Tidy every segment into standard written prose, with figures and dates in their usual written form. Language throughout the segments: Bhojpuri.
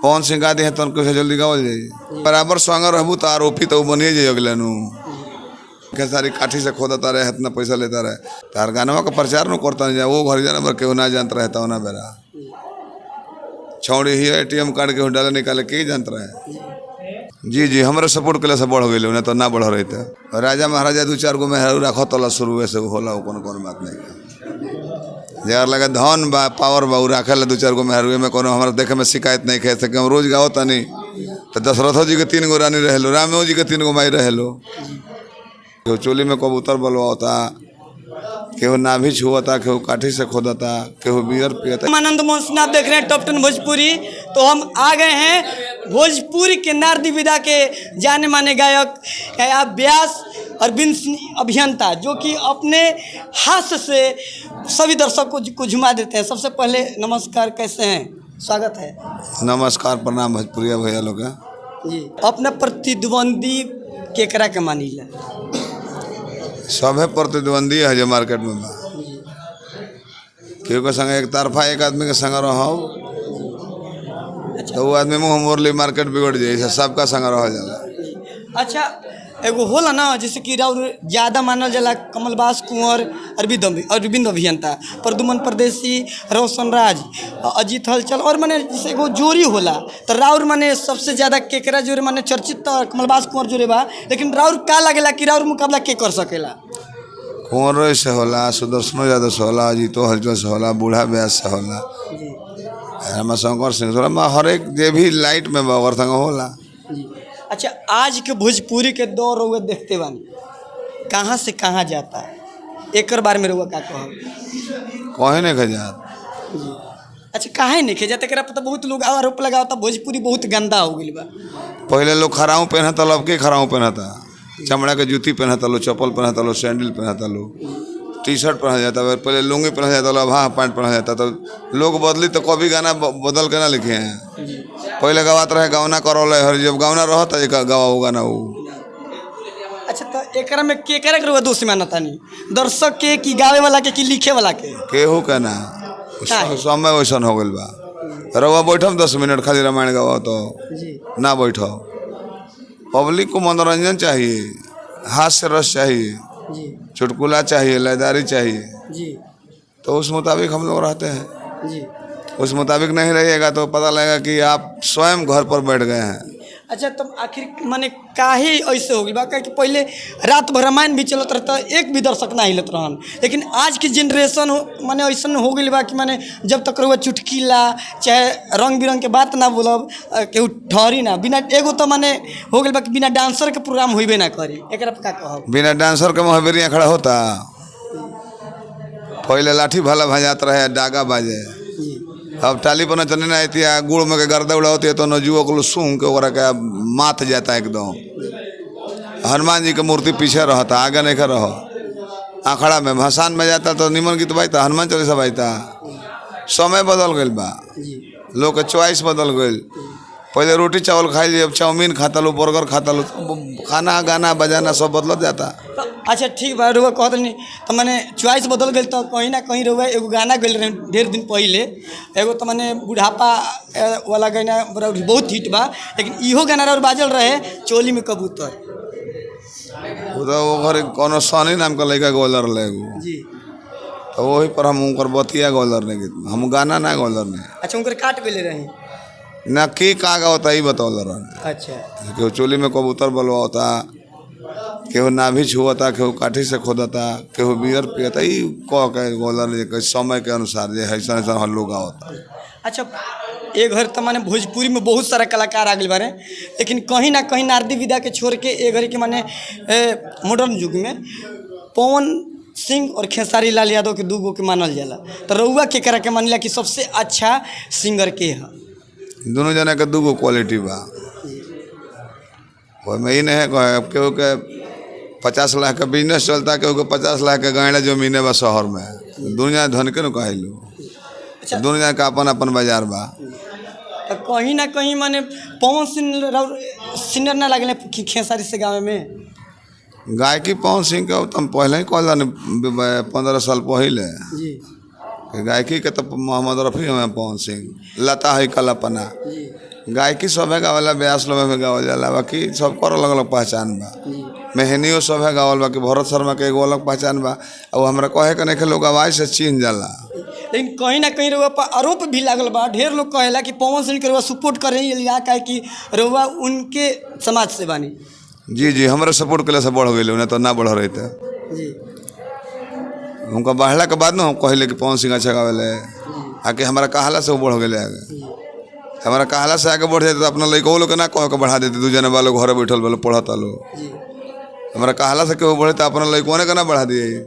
पवन सिंह गा दिए तो कैसे जल्दी गावल जाई। बराबर संग रहबू तो आरोपी तो बनिए जाइए अगले खेसारी काठी से खोदता रहे, इतना पैसा लेता रहे। तार गानवा का प्रचार न करता नहीं जाए, वो घर जाना केहू ना जानता रहता होना बेरा छौड़ी ही ATM कार्ड के डाले निकाले के जानता रहे। जी जी हमारे सपोर्ट के लिए से बढ़ गए ना तो ना बढ़ रहे थे। राजा महाराजा दो चार गो मेहरू रखो तला शुरू से होला कौन बात नहीं। जगह लगे धन बा पावर बा रखे दो चार गो मेहरू में कोनो हमारे देखे में शिकायत नहीं खे सके। हम रोज गाओ तनी तो दशरथो जी के 3 गो रानी रहे लो, रामो जी के 3 गो माई रहे लो। केहू चोली में कबूतर बलवाता, केहू नाभि छुआता, केहू काठी से खोदता, केहू बियर पियता। आनंद मोहन सिंह आप देख रहे हैं टॉप 10 भोजपुरी। तो हम आ गए हैं भोजपुरी के नारदी विदा के जाने माने गायक व्यास अरविंद सिंह अभियंता, जो कि अपने हास्य से सभी दर्शकों को झुमा देते हैं। सबसे पहले नमस्कार, कैसे हैं? स्वागत है। नमस्कार प्रणाम भोजपुरिया भैया लोग जी। अपना प्रतिद्वंदी केकरा के मानी ला? सभे प्रतिद्वंदी है जो मार्केट में बा। केहू के संग एक तरफा एक आदमी के संग रहो तो वो आदमी मुँह मोरली मार्केट बिगड़ जाए, सबका संग रह जाला। अच्छा, एगो होला ना जैसे कि राउर ज़्यादा मानल जाला कमलबास कुंवर अरविंद अभियंता, प्रदुमन परदेसी, रोशन राज, अजीत हलचल, और माने जैसे एगो जोड़ी होला तो राउर माने सबसे ज़्यादा केकरा जोड़े माने चर्चित तो कमलबास कुंवर जोड़े बा। लेकिन राउर का लगेला कि राउर मुकाबला के कर सकेला? कुंवर से होला, सुदर्शन यादव से होला, अजीतो हलचल से होला, बूढ़ा व्यास से होला, हमारा शंकर सिंह से होला, हर एक जे भी लाइट में बा संग होला। अच्छा, आज के भोजपुरी के दौर हुए देखते बानी कहाँ से कहाँ जाता है, एक बार में रुआ का कहब? कहीं नहीं खजात। अच्छा, काहे नहीं खे जाते? पता बहुत लोग आरोप लगाता भोजपुरी बहुत गंदा हो गई बा। पहले लोग खराऊ पहनता लो, अब के खराऊ पहनता, चमड़ा के जूती पहनता लो, चप्पल पहनता लो, सैंडल पहनता लो, टी-शर्ट पहना जाता है। पहले लुंगी पहना जाता लो, अब हाफ पैंट पहना जाता। तो लोग बदली तो कभी गाना बदल के ना लिखे हैं। पहले गवात रहे गवना करोल हर जब गवना रहता है गवा होगा ना वो। अच्छा, तो एकरा में केकरा के दोष मानता नहीं? दर्शक के कि गावे वाला के कि लिखे वाला के? केहू के ना, समय वैसन हो गई बा। रवा बैठम 10 मिनट खाली रामायण गवा तो ना बैठो। पब्लिक को मनोरंजन चाहिए, हास्य रस चाहिए, चुटकुला चाहिए, लयदारी चाहिए जी। तो उस मुताबिक हम लोग रहते हैं जी। उस मुताबिक नहीं रहिएगा तो पता लगेगा कि आप स्वयं घर पर बैठ गए हैं। अच्छा, तो आखिर माने काहे ऐसे हो गई बा? कि पहले रात भर रामायण भी चलत रहता, एक भी दर्शक ना हिलत रहन। लेकिन आज की जनरेशन माने ऐसा हो गई बा कि माने जब तक रहुआ चुटकीला चाहे रंग बिरंग के बात ना बोलब, केहू ठहरी ना। बिना एगो तो माने हो गई बा कि बिना डांसर के प्रोग्राम होइबे ना करी। एकरा का कहब? बिना डांसर के महावीरिया खड़ा होता। पहले लाठी भाला भजात रहे, डागा बाजे, अब टाली पर चलने ना आती है, गुड़ में के गर्दा उड़ा होती है तो नजुओं को सूंघ के ओकरा के माथ जाता है एकदम। हनुमान जी की मूर्ति पीछे रहता, आगे नहीं कर रहो। आखड़ा में भसान में जाता तो निमन गीत बाजता, हनुमान चालीसा बाजता। समय बदल गई बा, लोग के चॉइस बदल गई। पहले रोटी चावल खाई ली, अब चाउमीन खाता लो, बर्गर खाता लो, खाना गाना बजाना सब बदल जाता। अच्छा, ठीक बा, रुआ कहत नहीं तो मैंने चॉइस बदल गई तो कहीं ना कहीं रुआ एगो गाना गल रहे ढेर दिन पहले, एगो तो मैंने बुढ़ापा वाला गाना बहुत हिट बा। लेकिन इहो गाना और बाजल रहे चोली में कबूतर। वो घर कोनो सनी नाम का लड़का गोलर ले जी, तो वही पर हम उनकर बतिया गोलर ने गीत, हम गाना ना गोलर ने। अच्छा, उनकर काट गए रहे ना की का होता ही बताओ। अच्छा, केहू चोली में कबूतर बलवाता, केहू नाभि छुआता, केहू काठी से खोदता, केहू बियर पियता। ई कह के गोलर समय के अनुसार जे ऐसा ऐसा हर लोग होता। अच्छा, एक घर तो माने भोजपुरी में बहुत सारा कलाकार आ गए बारे, लेकिन कहीं ना कहीं नारदी विदा के छोड़ के एक घर के माने मॉडर्न युग में पवन सिंह और खेसारी लाल यादव के 2 गो के मानल जाला। तो रउआ के करा के मानिला कि सबसे अच्छा सिंगर के है? दोनों जना के 2 गो क्वालिटी बा, में ही नहीं है। केहू के 50 लाख का बिजनेस चलता, केहू के 50 लाख के गाड़ा जमीन बा शहर में। दुनिया धन के न कहलू। अच्छा, दुनिया का अपन अपन बाजार बा। तो कहीं ना कहीं माने पवन सिंह सिंगर ना लगले खेसारी से गाँव में? गायकी पवन सिंह के तुम पहले ही कहल 15 साल पहले गायकी के तो मोहम्मद रफ़ी हमें पवन सिंह, लता है कल्पना, गायकी सब है गावला, ब्यास लोग में गावल जाला, बाकी सबको अलग अलग पहचान बा। मेहनियो सब है गावल, बाकी भरत शर्मा के एगो अलग पहचान बा। और हमरा कहे के नहीं लोग आवाज से चिन्ह जाला। लेकिन कहीं ना कहीं रउआ पर आरोप भी लागल बा, ढेर लोग कहेला कि पवन सिंह के रउआ सपोर्ट कर रही है, काहे कि रउआ उनके समाज से बानी। जी जी, हमारे सपोर्ट के से बढ़ गए, उन्हें तो ना बढ़ रहे थे जी। उनका बढ़ला के बाद ना हम कहले कि पवन सिंह अच्छा गावेले, आके हमारा कहला से वो बढ़ गए आगे। हमारा कहला से आगे बढ़ जाते तो अपना लड़को लोग के ना कह के बढ़ा देते, दू जने वालों घर बैठल वालों पढ़ता लो। हमारा कहला से केहू बढ़े तो अपना लड़को ने के ना बढ़ा दिए।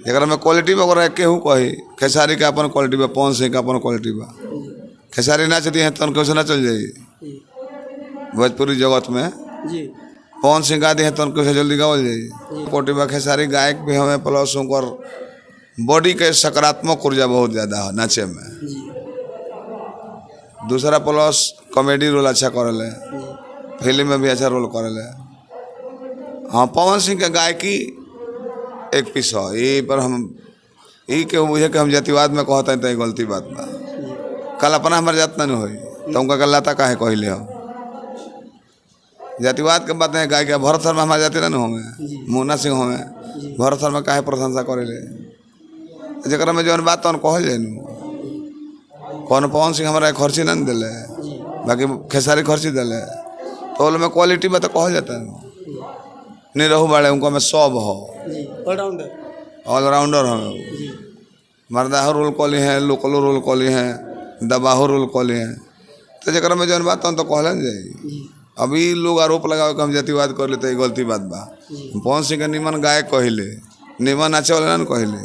जरा में क्वालिटी में अगर केहू कही खेसारी के अपन क्वालिटी बा, पवन सिंह के अपन क्वालिटी बा, खेसारी नाच दी है तो उनके से ना चल जाई भोजपुरी जगत में। पवन सिंह गा दी है तो उनके से जल्दी गावल जाई। क्वालिटी बा खेसारी गायक भी हमें, प्लस उनकर बॉडी के सकारात्मक ऊर्जा बहुत ज़्यादा है नाचे में। दूसरा प्लस कॉमेडी रोल अच्छा करेले, फिल्म में भी अच्छा रोल करेले। हाँ, पवन सिंह के गायकी एक पीस हो, ये पर हम ये के मुझे कि हम जातिवाद में कहते हैं तो गलती बात बा। कल अपना हमारे जात ना हुई तो उनका गलता काहे कहले हो, जातिवाद के बात नहीं। गाय के भरत शर्मा हमारे जाति ना होंगे, मुन्ना सिंह होंगे, भरत शर्मा काहे प्रशंसा करे जरा में जौन बात तो कहल जाए। कौन पवन सिंह हमारा खर्ची ना दिले, बाकी खेसारी खर्ची दिले, तो में क्वालिटी में तो कहल जाता है। नहीं रहू बाड़े उनको में सब हो, ऑलराउंडर हो, मर्दाहो रोल कॉली हैं, लोकलो रोल कॉली हैं, दबाहो रोल कॉली हैं। तो जरा में जौन बात तो कहल जाए। अभी लोग आरोप लगाओ कि हम जातिवाद कर लेते, गलती बात बा। पवन सिंह के निमन गायक कहले, निमन नाचे वाले ना कहले।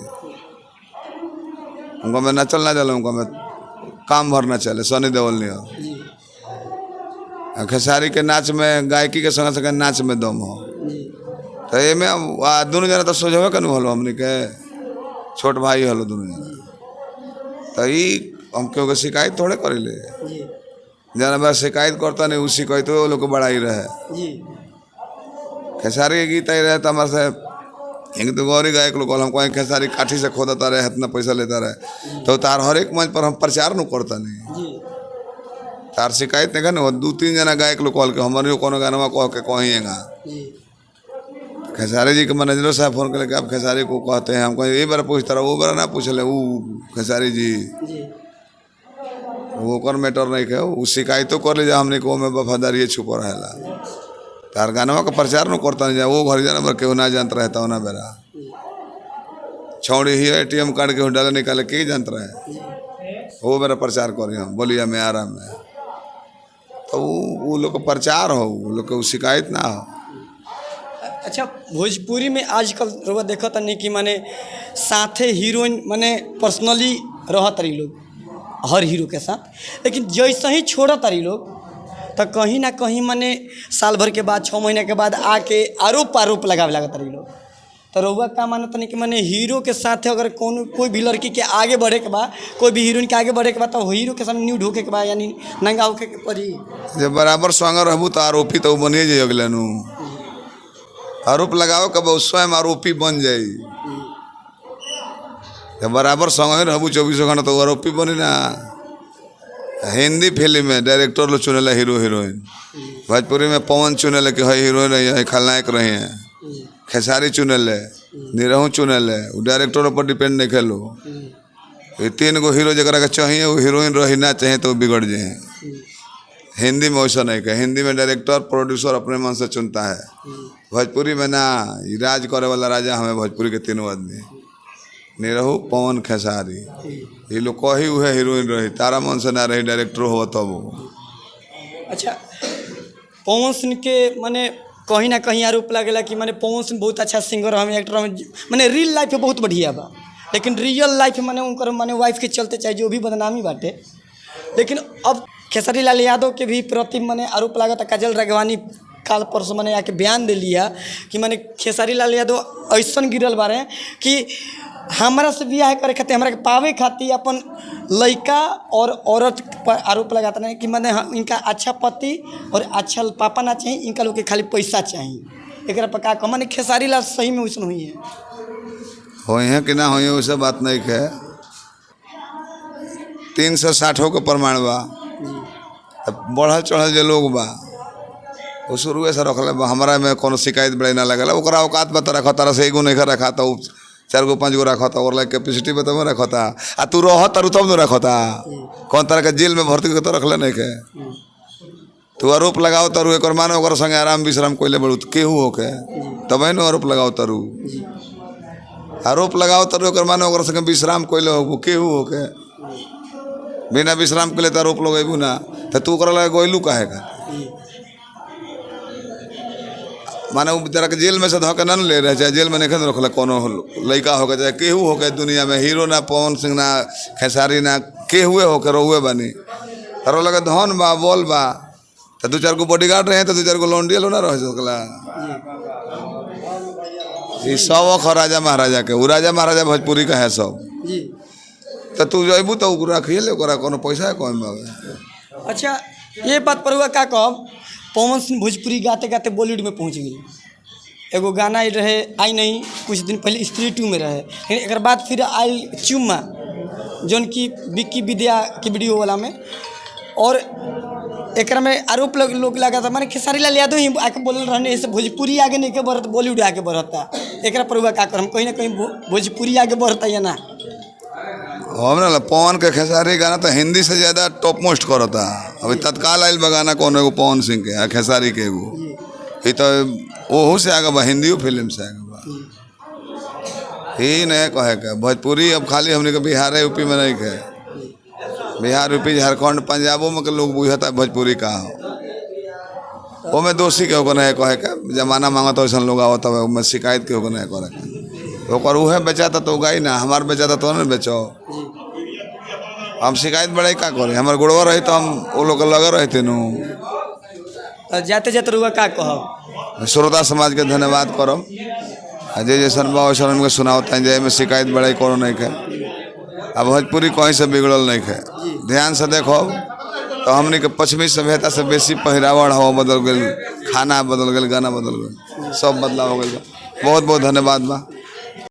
उनको में नचल ना चले, उनको में काम भर ना चले। सनी देओल नहीं हो, खेसारी के नाच में गायकी के संग संग नाच में दम हो। तो ये में दोनों जना तो सोझे के हलो, हमने के छोट भाई हलो दोनों जना। तो ये हम क्यों शिकायत थोड़े करेले, जना बार शिकायत करता नहीं, उस शिकायत वो लोग को बड़ाई रहे। खेसारी के गीत आई रहे तो हमारे से एक तो गौरी गायक लोग हम कहें खेसारी काठी से खोदता रहे, इतना पैसा लेता रहे। तो तार हर एक मंच पर हम प्रचार न करता नहीं, तार शिकायत नहीं करना। दो तीन जना गायक लोग कॉल के हमारे कोनो गाना कह के कहिएगा। खेसारी जी के मैनेजर साहब फोन कर आप खेसारी को कहते हैं, हम कहें ये बार पूछता रहा, वो बार ना पूछ ले, वो खेसारी जी वो कर मैटर नहीं है, वो शिकायतों कर ले जा, हमने को में वफादारी छुप रहेला। तार गानवा का प्रचार न करता नहीं जा, वो घर जाना केहू ना जानता रहता होना बेरा। छौड़ी ही ATM कार्ड केहू डाले निकाले के जानता रहे, वो मेरा प्रचार करी हम बोलिया में आराम में। तो वो लोग का प्रचार हो, वो लोग को शिकायत ना हो। अच्छा, भोजपुरी में आजकल रउआ देखता नहीं कि माने साथे हीरोइन माने पर्सनली रह तारी लोग हर हीरो के साथ, लेकिन जैसे ही छोड़ तारी लोग तो कहीं ना कहीं माने साल भर के बाद 6 महीने के बाद आके आरोप लगावे लगा तारी लोग। तो रउआ का मानता नहीं कि माने हीरो के साथ अगर कोई भी लड़की के आगे बढ़े के बाद, कोई भी हीरोइन के आगे बढ़े के बाद, तो हीरो के सामने न्यूड होके के बाद यानी नंगा होके के पड़ी। जब बराबर स्वांग रहबू तो आरोपी तो बनिए जाए। अगले नु आरोप लगाओ कब स्वयं आरोपी बन जाई। जब बराबर संग रहबू 24 घंटा तो आरोपी बनी ना। हिंदी फिल्म में डायरेक्टर लोग चुनेला हीरो हीरोइन, भोजपुरी में पवन चुनेले कि है हीरोइन रही है, खलनायक रही है। खेसारी चुनेले, निरहू चुनेले, वो डायरेक्टरों पर डिपेंड नहीं खेलो। ये 3 गो हीरो जरा के चाहिए, वो हीरोइन रही ना चाहिए तो बिगड़ जाए। हिंदी में वैसा नहीं कहे, हिंदी में डायरेक्टर प्रोड्यूसर अपने मन से चुनता है। भोजपुरी में ना, राज करे वाला राजा हमें भोजपुरी के 3 आदमी, निरहू पवन खेसारी, ये लोग कही हुए हीरोइन रही, तारा मन से ना रही डायरेक्टर हो तब। अच्छा, पवन सिंह के माने कहीं ना कहीं आरोप लगेला कि माने पवन सिंह बहुत अच्छा सिंगर हम एक्टर हम, माने रियल लाइफ में बहुत बढ़िया बा, लेकिन रियल लाइफ माने उनकर माने वाइफ के चलते चाहे जो भी बदनामी बाटे। लेकिन अब खेसारी लाल यादव के भी प्रति माने आरोप लगा था। काजल राघवानी काल परसों मैंने आके बयान दे लिया कि मैंने खेसारी लाल यादव ऐसा गिरल बारे कि हमारा से बियाह करे खातिर, हमारा के पावे खातिर अपन लड़का और औरत पर आरोप लगाता है कि मैंने इनका अच्छा पति और अच्छा पापा ना चाहिए, इनका लोग के खाली पैसा चाहिए। एक पका कह मैंने खेसारी लाल सही में वैसा हुई है कि ना हुई वैसे बात नहीं है। 360 का प्रमाण बा, बढ़ल चढ़ल जो लोग बा वो शुरुए से रखले बा, हमरा में कोनो शिकायत बड़े ना लगल। ओकरा औकात बता रखा तारा से एगो नहीं रखा तो 4 गो 5 गो रखा था, और लाइक कैपेसिटी बता में रखा था। आ तू रह तारू तब न रखा था, कौन तरह के जेल में भर्ती तो रखले नहीं के। तू आरोप लगाओ तारू एक मानो ओकर संगे आराम विश्राम कोइले बड़ू केहू होके तब न आरोप लगाओ तारू। आरोप लगाओ तारू एक मानो ओकर संगे विश्राम कोइले हो केहू होके, बिना विश्राम के लिए तो आरोप लगेबू ना। तो तू ओकरा लगे गोइलू काहे का, माने तेरा के जेल में से धोके न ले रहे, चाहे जेल में नहीं रखल कोनो लड़का होके चाहे केहू होके दुनिया में, हीरो ना पवन सिंह ना खेसारी ना केहुए होके रहुए बनी। तारो लगे धन बा बोल बा तो 2-4 गो बॉडीगार्ड रहे तो 2-4 गो लौंडिया लो ना रह सकला। ये सब राजा महाराजा के, वो राजा महाराजा भोजपुरी का है सब। तो तू जबू तो रखिए ले कोनो पैसा है कौन बाबा। अच्छा ये बात पर हुआ का कहब, पवन सिंह भोजपुरी गाते गाते बॉलीवुड में पहुंच गई। एगो गाना रहे आई नहीं कुछ दिन पहले स्त्री 2 में रहे, लेकिन एक बाद फिर आई चुम्मा जौन की विक्की विद्या की वीडियो वाला में, और एक में आरोप लोग लगा था माने खेसारी लाल यादव ही आके बोल रहने ऐसे भोजपुरी आगे नहीं के बढ़ता बॉलीवुड आगे बढ़ता। एक पर हुआ का कर हम कहीं ना कहीं भोजपुरी आगे बढ़ता या ना। हमरा पवन के खेसारी गाना तो हिंदी से ज़्यादा टॉप मोस्ट करता। अभी तत्काल आयल बगाना कौन एगो पवन सिंह के खेसारी के एगो ये तो ओहू से आगे बा, हिंदियों फिल्म से आगे बा। ही नहीं कहे के भोजपुरी अब खाली हमने के बिहार यूपी में नहीं के, बिहार यूपी झारखंड पंजाबों में के लोग बुझता भोजपुरी का हो। वो में दोषी के होकर नहीं कहे के, जमाना मांगता वैसा लोग आवता है मैं शिकायत के होकर नहीं करे। ओकर उहे बेचाता तो गाई ना, हमार बेचाता तो नहीं बेचो। हम शिकायत बड़े का करे, हमारे गुड़वा रही तो हम वो लोग लगे रहते नू। जाते जाते रुआ का कहब, श्रोता समाज के धन्यवाद करम। जे जैसन बा वैसन हमके सुनावता जे में शिकायत बड़े करो नहीं के। अब भोजपुरी कहीं से बिगड़ल नहीं है, ध्यान से देखो तो हमने के पश्चिमी सभ्यता से बेसी पहरावड़ हवा बदल गई, खाना बदल गई, गाना बदल गई, सब बदलाव हो गई। बहुत बहुत धन्यवाद बा।